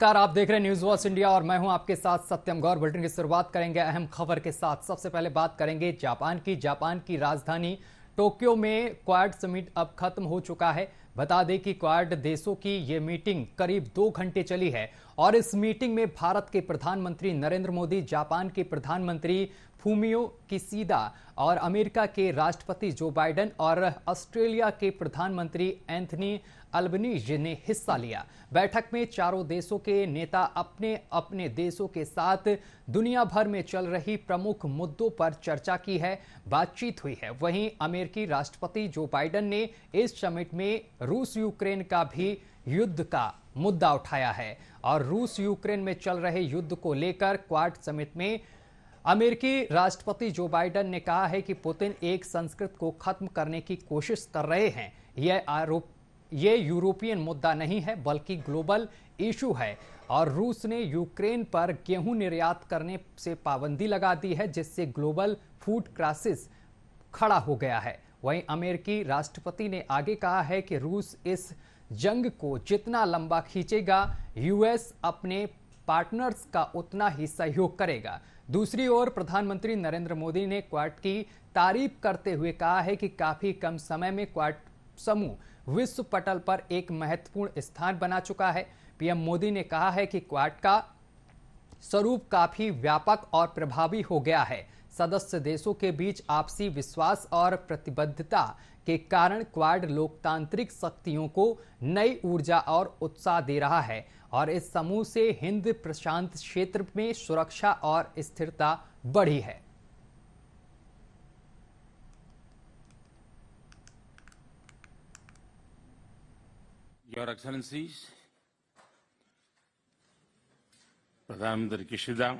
नमस्कार, आप देख रहे हैं न्यूज वॉच इंडिया और मैं हूं आपके साथ सत्यम गौर। बुलेटिन की शुरुआत करेंगे अहम खबर के साथ। सबसे पहले बात करेंगे जापान की राजधानी टोक्यो में क्वाड समिट अब खत्म हो चुका है। बता दें कि क्वाड देशों की ये मीटिंग करीब 2 घंटे चली है और इस मीटिंग में भारत के प्रधानमंत्री नरेंद्र मोदी, जापान के प्रधानमंत्री फूमियो किसीदा और अमेरिका के राष्ट्रपति जो बाइडेन और ऑस्ट्रेलिया के प्रधानमंत्री एंथनी अल्बनीज ने हिस्सा लिया। बैठक में चारों देशों के नेता अपने अपने देशों के साथ दुनिया भर में चल रही प्रमुख मुद्दों पर चर्चा की है, बातचीत हुई है। वहीं अमेरिकी राष्ट्रपति जो बाइडेन ने इस समिट में रूस यूक्रेन का भी युद्ध का मुद्दा उठाया है और रूस यूक्रेन में चल रहे युद्ध को लेकर क्वाड समिट में अमेरिकी राष्ट्रपति जो बाइडेन ने कहा है कि पुतिन एक संस्कृत को खत्म करने की कोशिश कर रहे हैं। ये यूरोपियन मुद्दा नहीं है बल्कि ग्लोबल इशू है और रूस ने यूक्रेन पर गेहूं निर्यात करने से पाबंदी लगा दी है, जिससे ग्लोबल फूड क्राइसिस खड़ा हो गया है। वहीं अमेरिकी राष्ट्रपति ने आगे कहा है कि रूस इस जंग को जितना लंबा खींचेगा, यूएस अपने पार्टनर्स का उतना ही सहयोग करेगा। दूसरी ओर प्रधानमंत्री नरेंद्र मोदी ने क्वाड की तारीफ करते हुए कहा है कि काफी कम समय में क्वाड समूह विश्व पटल पर एक महत्वपूर्ण स्थान बना चुका है। पीएम मोदी ने कहा है कि क्वाड का स्वरूप काफी व्यापक और प्रभावी हो गया है। सदस्य देशों के बीच आपसी विश्वास और प्रतिबद्धता के कारण क्वाड लोकतांत्रिक शक्तियों को नई ऊर्जा और उत्साह दे रहा है और इस समूह से हिंद प्रशांत क्षेत्र में सुरक्षा और स्थिरता बढ़ी है। Your Excellencies, प्रधानमंत्री किशिदा,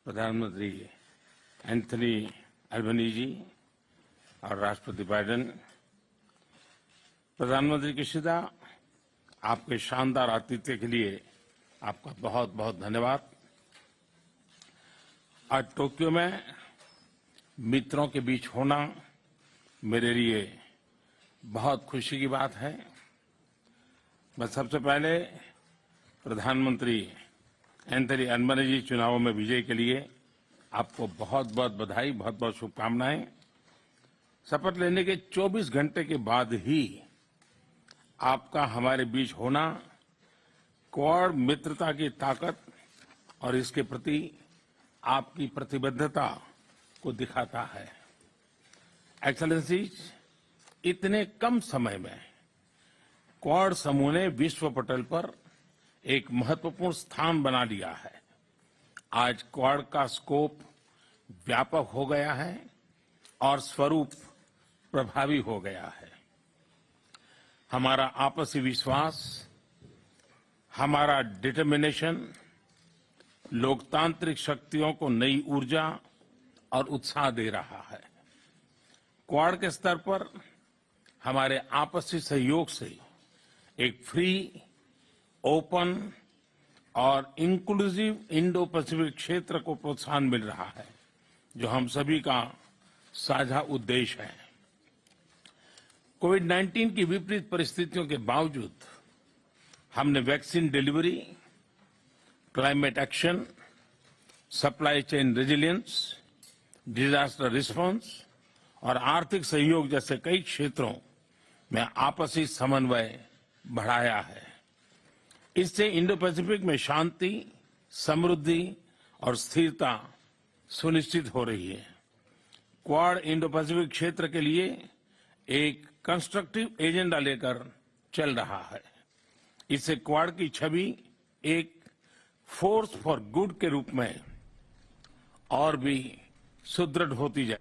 प्रधानमंत्री एंथनी अल्बनीजी और राष्ट्रपति बाइडेन। प्रधानमंत्री किशिदा, आपके शानदार आतिथ्य के लिए आपका बहुत बहुत धन्यवाद। आज टोक्यो में मित्रों के बीच होना मेरे लिए बहुत खुशी की बात है। मैं सबसे पहले प्रधानमंत्री एंथनी अल्बनीजी चुनावों में विजय के लिए आपको बहुत बहुत बधाई, बहुत बहुत शुभकामनाएं। शपथ लेने के 24 घंटे के बाद ही आपका हमारे बीच होना क्वाड मित्रता की ताकत और इसके प्रति आपकी प्रतिबद्धता को दिखाता है। एक्सेलेंसीज, इतने कम समय में क्वाड समूह ने विश्व पटल पर एक महत्वपूर्ण स्थान बना लिया है। आज क्वाड का स्कोप व्यापक हो गया है और स्वरूप प्रभावी हो गया है। हमारा आपसी विश्वास, हमारा डिटर्मिनेशन लोकतांत्रिक शक्तियों को नई ऊर्जा और उत्साह दे रहा है। क्वाड के स्तर पर हमारे आपसी सहयोग से एक फ्री, ओपन और इंक्लूसिव इंडो पैसिफिक क्षेत्र को प्रोत्साहन मिल रहा है, जो हम सभी का साझा उद्देश्य है। कोविड-19 की विपरीत परिस्थितियों के बावजूद हमने vaccine delivery, climate action, supply chain resilience, disaster response और आर्थिक सहयोग जैसे कई क्षेत्रों में आपसी समन्वय बढ़ाया है। इससे इंडो पैसिफिक में शांति, समृद्धि और स्थिरता सुनिश्चित हो रही है। क्वाड इंडो पैसिफिक क्षेत्र के लिए एक कंस्ट्रक्टिव एजेंडा लेकर चल रहा है। इससे क्वाड की छवि एक फोर्स फॉर गुड के रूप में और भी सुदृढ़ होती जाए।